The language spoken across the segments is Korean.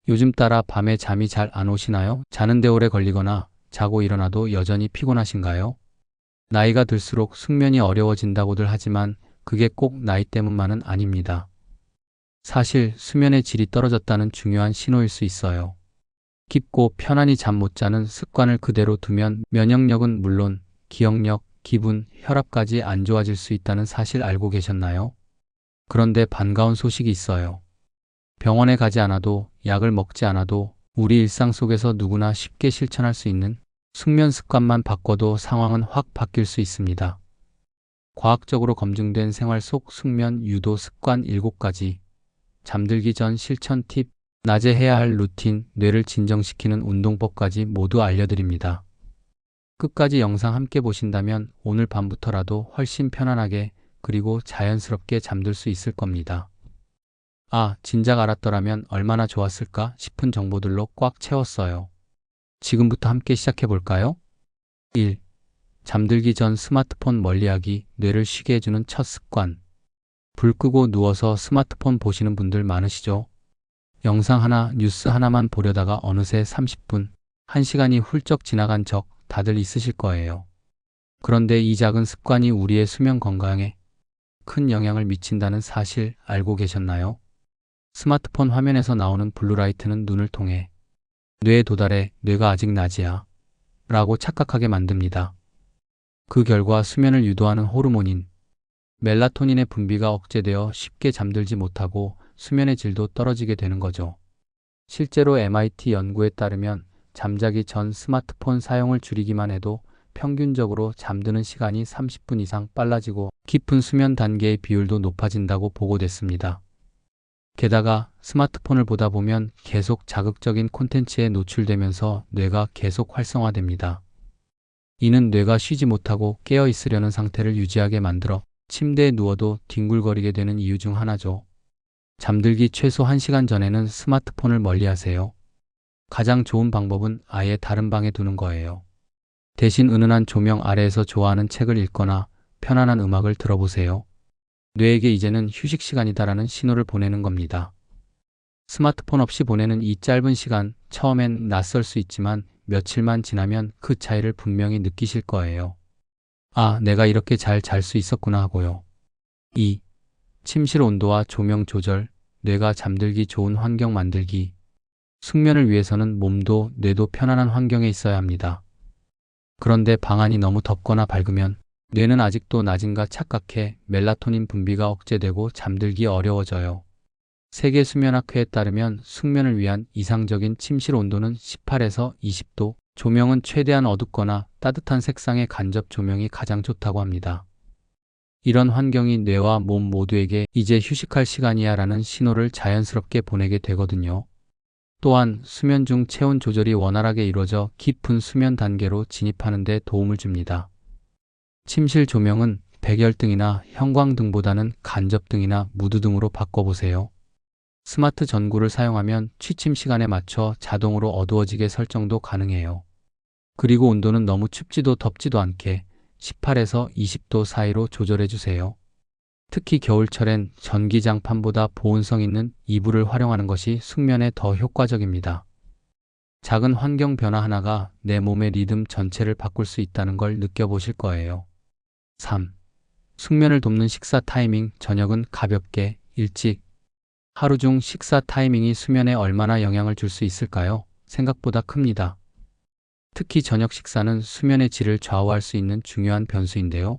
요즘 따라 밤에 잠이 잘 안 오시나요? 자는데 오래 걸리거나 자고 일어나도 여전히 피곤하신가요? 나이가 들수록 숙면이 어려워진다고들 하지만 그게 꼭 나이 때문만은 아닙니다. 사실 수면의 질이 떨어졌다는 중요한 신호일 수 있어요. 깊고 편안히 잠 못 자는 습관을 그대로 두면 면역력은 물론 기억력, 기분, 혈압까지 안 좋아질 수 있다는 사실 알고 계셨나요? 그런데 반가운 소식이 있어요. 병원에 가지 않아도 약을 먹지 않아도 우리 일상 속에서 누구나 쉽게 실천할 수 있는 숙면 습관만 바꿔도 상황은 확 바뀔 수 있습니다. 과학적으로 검증된 생활 속 숙면 유도 습관 7가지, 잠들기 전 실천 팁, 낮에 해야 할 루틴, 뇌를 진정시키는 운동법까지 모두 알려드립니다. 끝까지 영상 함께 보신다면 오늘 밤부터라도 훨씬 편안하게 그리고 자연스럽게 잠들 수 있을 겁니다. 아, 진작 알았더라면 얼마나 좋았을까 싶은 정보들로 꽉 채웠어요. 지금부터 함께 시작해 볼까요? 1. 잠들기 전 스마트폰 멀리하기, 뇌를 쉬게 해주는 첫 습관. 불 끄고 누워서 스마트폰 보시는 분들 많으시죠? 영상 하나, 뉴스 하나만 보려다가 어느새 30분, 1시간이 훌쩍 지나간 적 다들 있으실 거예요. 그런데 이 작은 습관이 우리의 수면 건강에 큰 영향을 미친다는 사실 알고 계셨나요? 스마트폰 화면에서 나오는 블루라이트는 눈을 통해 뇌에 도달해 뇌가 아직 낮이야 라고 착각하게 만듭니다. 그 결과 수면을 유도하는 호르몬인 멜라토닌의 분비가 억제되어 쉽게 잠들지 못하고 수면의 질도 떨어지게 되는 거죠. 실제로 MIT 연구에 따르면 잠자기 전 스마트폰 사용을 줄이기만 해도 평균적으로 잠드는 시간이 30분 이상 빨라지고 깊은 수면 단계의 비율도 높아진다고 보고됐습니다. 게다가 스마트폰을 보다 보면 계속 자극적인 콘텐츠에 노출되면서 뇌가 계속 활성화됩니다. 이는 뇌가 쉬지 못하고 깨어 있으려는 상태를 유지하게 만들어 침대에 누워도 뒹굴거리게 되는 이유 중 하나죠. 잠들기 최소 1시간 전에는 스마트폰을 멀리하세요. 가장 좋은 방법은 아예 다른 방에 두는 거예요. 대신 은은한 조명 아래에서 좋아하는 책을 읽거나 편안한 음악을 들어보세요. 뇌에게 이제는 휴식 시간이다라는 신호를 보내는 겁니다. 스마트폰 없이 보내는 이 짧은 시간, 처음엔 낯설 수 있지만 며칠만 지나면 그 차이를 분명히 느끼실 거예요. 아, 내가 이렇게 잘 잘 수 있었구나 하고요. 2. 침실 온도와 조명 조절, 뇌가 잠들기 좋은 환경 만들기. 숙면을 위해서는 몸도 뇌도 편안한 환경에 있어야 합니다. 그런데 방안이 너무 덥거나 밝으면 뇌는 아직도 낮인가 착각해 멜라토닌 분비가 억제되고 잠들기 어려워져요. 세계 수면학회에 따르면 숙면을 위한 이상적인 침실 온도는 18에서 20도, 조명은 최대한 어둡거나 따뜻한 색상의 간접 조명이 가장 좋다고 합니다. 이런 환경이 뇌와 몸 모두에게 이제 휴식할 시간이야 라는 신호를 자연스럽게 보내게 되거든요. 또한 수면 중 체온 조절이 원활하게 이루어져 깊은 수면 단계로 진입하는 데 도움을 줍니다. 침실 조명은 백열등이나 형광등보다는 간접등이나 무드등으로 바꿔보세요. 스마트 전구를 사용하면 취침 시간에 맞춰 자동으로 어두워지게 설정도 가능해요. 그리고 온도는 너무 춥지도 덥지도 않게 18에서 20도 사이로 조절해주세요. 특히 겨울철엔 전기장판보다 보온성 있는 이불을 활용하는 것이 숙면에 더 효과적입니다. 작은 환경 변화 하나가 내 몸의 리듬 전체를 바꿀 수 있다는 걸 느껴보실 거예요. 3. 숙면을 돕는 식사 타이밍, 저녁은 가볍게, 일찍. 하루 중 식사 타이밍이 수면에 얼마나 영향을 줄 수 있을까요? 생각보다 큽니다. 특히 저녁 식사는 수면의 질을 좌우할 수 있는 중요한 변수인데요.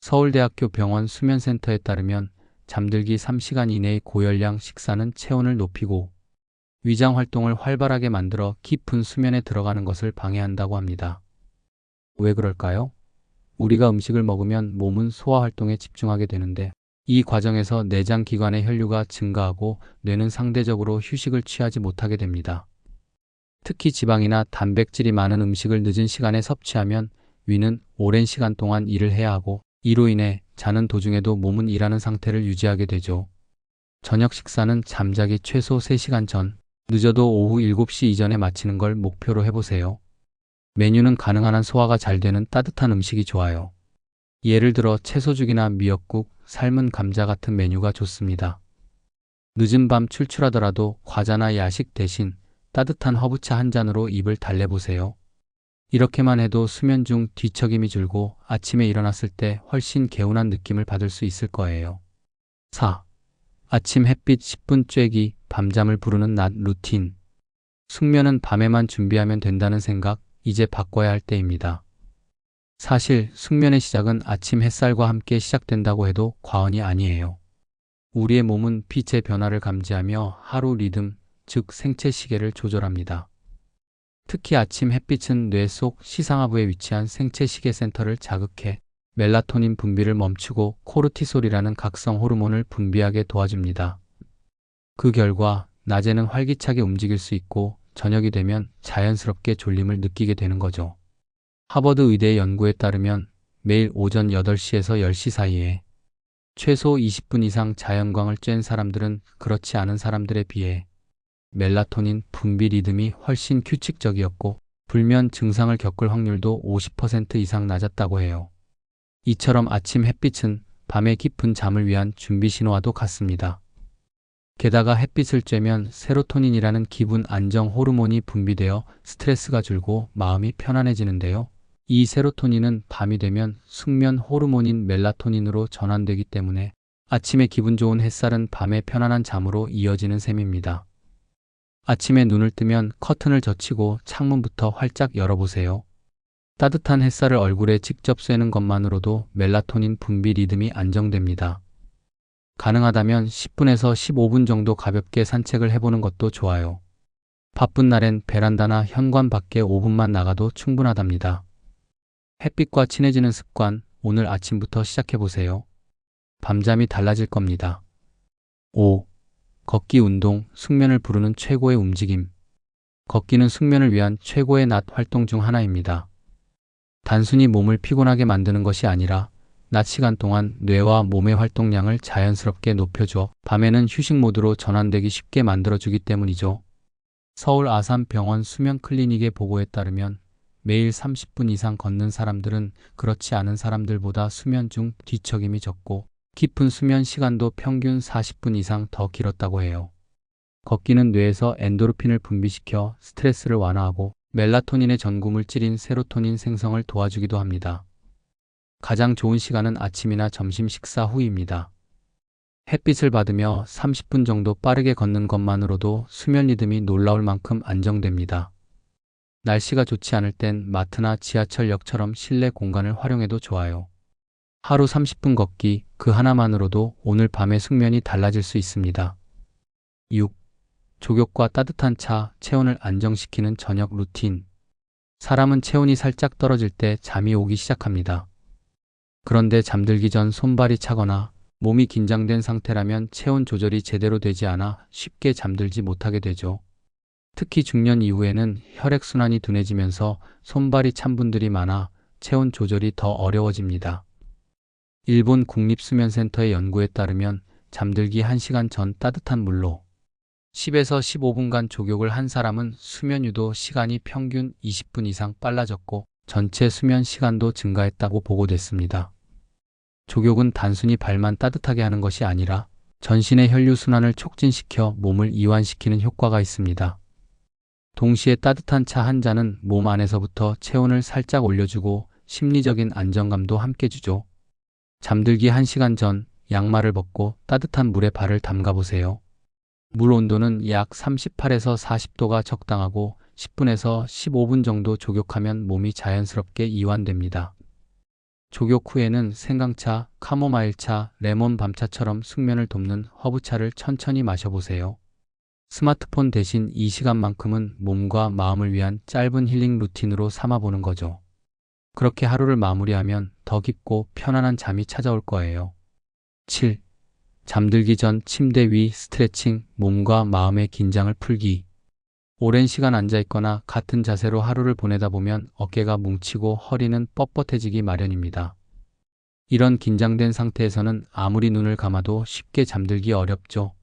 서울대학교 병원 수면센터에 따르면 잠들기 3시간 이내의 고열량 식사는 체온을 높이고 위장 활동을 활발하게 만들어 깊은 수면에 들어가는 것을 방해한다고 합니다. 왜 그럴까요? 우리가 음식을 먹으면 몸은 소화 활동에 집중하게 되는데 이 과정에서 내장 기관의 혈류가 증가하고 뇌는 상대적으로 휴식을 취하지 못하게 됩니다. 특히 지방이나 단백질이 많은 음식을 늦은 시간에 섭취하면 위는 오랜 시간 동안 일을 해야 하고 이로 인해 자는 도중에도 몸은 일하는 상태를 유지하게 되죠. 저녁 식사는 잠자기 최소 3시간 전, 늦어도 오후 7시 이전에 마치는 걸 목표로 해보세요. 메뉴는 가능한 한 소화가 잘 되는 따뜻한 음식이 좋아요. 예를 들어 채소죽이나 미역국, 삶은 감자 같은 메뉴가 좋습니다. 늦은 밤 출출하더라도 과자나 야식 대신 따뜻한 허브차 한 잔으로 입을 달래보세요. 이렇게만 해도 수면 중 뒤척임이 줄고 아침에 일어났을 때 훨씬 개운한 느낌을 받을 수 있을 거예요. 4. 아침 햇빛 10분 쬐기, 밤잠을 부르는 낮 루틴. 숙면은 밤에만 준비하면 된다는 생각, 이제 바꿔야 할 때입니다. 사실 숙면의 시작은 아침 햇살과 함께 시작된다고 해도 과언이 아니에요. 우리의 몸은 빛의 변화를 감지하며 하루 리듬, 즉 생체 시계를 조절합니다. 특히 아침 햇빛은 뇌 속 시상하부에 위치한 생체 시계 센터를 자극해 멜라토닌 분비를 멈추고 코르티솔이라는 각성 호르몬을 분비하게 도와줍니다. 그 결과 낮에는 활기차게 움직일 수 있고 저녁이 되면 자연스럽게 졸림을 느끼게 되는 거죠. 하버드 의대의 연구에 따르면 매일 오전 8시에서 10시 사이에 최소 20분 이상 자연광을 쬐는 사람들은 그렇지 않은 사람들에 비해 멜라토닌 분비 리듬이 훨씬 규칙적이었고 불면 증상을 겪을 확률도 50% 이상 낮았다고 해요. 이처럼 아침 햇빛은 밤의 깊은 잠을 위한 준비 신호와도 같습니다. 게다가 햇빛을 쬐면 세로토닌이라는 기분 안정 호르몬이 분비되어 스트레스가 줄고 마음이 편안해지는데요. 이 세로토닌은 밤이 되면 숙면 호르몬인 멜라토닌으로 전환되기 때문에 아침에 기분 좋은 햇살은 밤에 편안한 잠으로 이어지는 셈입니다. 아침에 눈을 뜨면 커튼을 젖히고 창문부터 활짝 열어보세요. 따뜻한 햇살을 얼굴에 직접 쐬는 것만으로도 멜라토닌 분비 리듬이 안정됩니다. 가능하다면 10분에서 15분 정도 가볍게 산책을 해보는 것도 좋아요. 바쁜 날엔 베란다나 현관 밖에 5분만 나가도 충분하답니다. 햇빛과 친해지는 습관, 오늘 아침부터 시작해보세요. 밤잠이 달라질 겁니다. 5. 걷기 운동, 숙면을 부르는 최고의 움직임. 걷기는 숙면을 위한 최고의 낮 활동 중 하나입니다. 단순히 몸을 피곤하게 만드는 것이 아니라 낮 시간 동안 뇌와 몸의 활동량을 자연스럽게 높여줘 밤에는 휴식 모드로 전환되기 쉽게 만들어주기 때문이죠. 서울 아산병원 수면 클리닉의 보고에 따르면 매일 30분 이상 걷는 사람들은 그렇지 않은 사람들보다 수면 중 뒤척임이 적고 깊은 수면 시간도 평균 40분 이상 더 길었다고 해요. 걷기는 뇌에서 엔도르핀을 분비시켜 스트레스를 완화하고 멜라토닌의 전구물질인 세로토닌 생성을 도와주기도 합니다. 가장 좋은 시간은 아침이나 점심 식사 후입니다. 햇빛을 받으며 30분 정도 빠르게 걷는 것만으로도 수면 리듬이 놀라울 만큼 안정됩니다. 날씨가 좋지 않을 땐 마트나 지하철역처럼 실내 공간을 활용해도 좋아요. 하루 30분 걷기, 그 하나만으로도 오늘 밤의 숙면이 달라질 수 있습니다. 6. 족욕과 따뜻한 차, 체온을 안정시키는 저녁 루틴. 사람은 체온이 살짝 떨어질 때 잠이 오기 시작합니다. 그런데 잠들기 전 손발이 차거나 몸이 긴장된 상태라면 체온 조절이 제대로 되지 않아 쉽게 잠들지 못하게 되죠. 특히 중년 이후에는 혈액순환이 둔해지면서 손발이 찬 분들이 많아 체온 조절이 더 어려워집니다. 일본 국립수면센터의 연구에 따르면 잠들기 1시간 전 따뜻한 물로 10에서 15분간 족욕을 한 사람은 수면 유도 시간이 평균 20분 이상 빨라졌고 전체 수면 시간도 증가했다고 보고됐습니다. 족욕은 단순히 발만 따뜻하게 하는 것이 아니라 전신의 혈류순환을 촉진시켜 몸을 이완시키는 효과가 있습니다. 동시에 따뜻한 차 한 잔은 몸 안에서부터 체온을 살짝 올려주고 심리적인 안정감도 함께 주죠. 잠들기 1시간 전 양말을 벗고 따뜻한 물에 발을 담가보세요. 물 온도는 약 38에서 40도가 적당하고 10분에서 15분 정도 족욕하면 몸이 자연스럽게 이완됩니다. 족욕 후에는 생강차, 카모마일차, 레몬 밤차처럼 숙면을 돕는 허브차를 천천히 마셔보세요. 스마트폰 대신 이 시간만큼은 몸과 마음을 위한 짧은 힐링 루틴으로 삼아보는 거죠. 그렇게 하루를 마무리하면 더 깊고 편안한 잠이 찾아올 거예요. 7. 잠들기 전 침대 위 스트레칭, 몸과 마음의 긴장을 풀기. 오랜 시간 앉아있거나 같은 자세로 하루를 보내다 보면 어깨가 뭉치고 허리는 뻣뻣해지기 마련입니다. 이런 긴장된 상태에서는 아무리 눈을 감아도 쉽게 잠들기 어렵죠.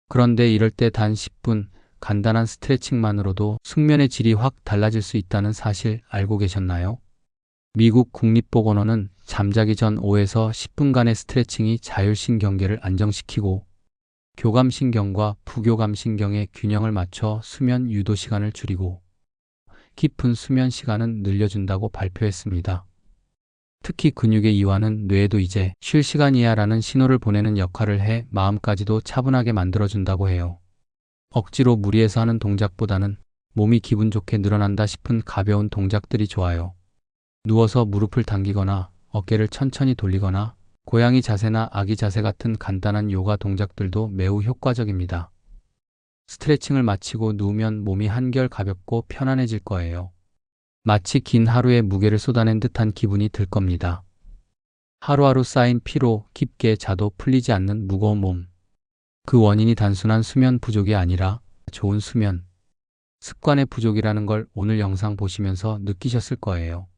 그런데 이럴 때 단 10분 간단한 스트레칭만으로도 숙면의 질이 확 달라질 수 있다는 사실 알고 계셨나요? 미국 국립보건원은 잠자기 전 5에서 10분간의 스트레칭이 자율신경계를 안정시키고 교감신경과 부교감신경의 균형을 맞춰 수면 유도 시간을 줄이고 깊은 수면 시간은 늘려준다고 발표했습니다. 특히 근육의 이완은 뇌에도 이제 쉴 시간이야 라는 신호를 보내는 역할을 해 마음까지도 차분하게 만들어준다고 해요. 억지로 무리해서 하는 동작보다는 몸이 기분 좋게 늘어난다 싶은 가벼운 동작들이 좋아요. 누워서 무릎을 당기거나 어깨를 천천히 돌리거나 고양이 자세나 아기 자세 같은 간단한 요가 동작들도 매우 효과적입니다. 스트레칭을 마치고 누우면 몸이 한결 가볍고 편안해질 거예요. 마치 긴 하루의 무게를 쏟아낸 듯한 기분이 들 겁니다. 하루하루 쌓인 피로 깊게 자도 풀리지 않는 무거운 몸. 그 원인이 단순한 수면 부족이 아니라 좋은 수면, 습관의 부족이라는 걸 오늘 영상 보시면서 느끼셨을 거예요.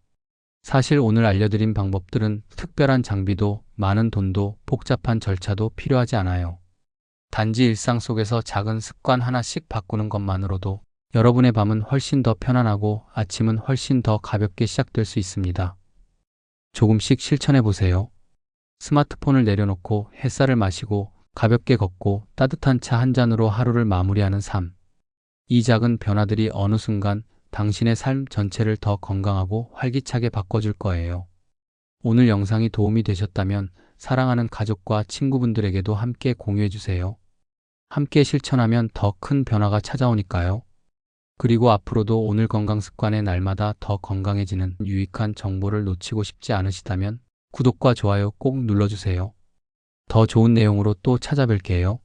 사실 오늘 알려드린 방법들은 특별한 장비도 많은 돈도 복잡한 절차도 필요하지 않아요. 단지 일상 속에서 작은 습관 하나씩 바꾸는 것만으로도 여러분의 밤은 훨씬 더 편안하고 아침은 훨씬 더 가볍게 시작될 수 있습니다. 조금씩 실천해 보세요. 스마트폰을 내려놓고 햇살을 마시고 가볍게 걷고 따뜻한 차 한 잔으로 하루를 마무리하는 삶. 이 작은 변화들이 어느 순간 당신의 삶 전체를 더 건강하고 활기차게 바꿔줄 거예요. 오늘 영상이 도움이 되셨다면 사랑하는 가족과 친구분들에게도 함께 공유해 주세요. 함께 실천하면 더 큰 변화가 찾아오니까요. 그리고 앞으로도 오늘 건강 습관에 날마다 더 건강해지는 유익한 정보를 놓치고 싶지 않으시다면 구독과 좋아요 꼭 눌러주세요. 더 좋은 내용으로 또 찾아뵐게요.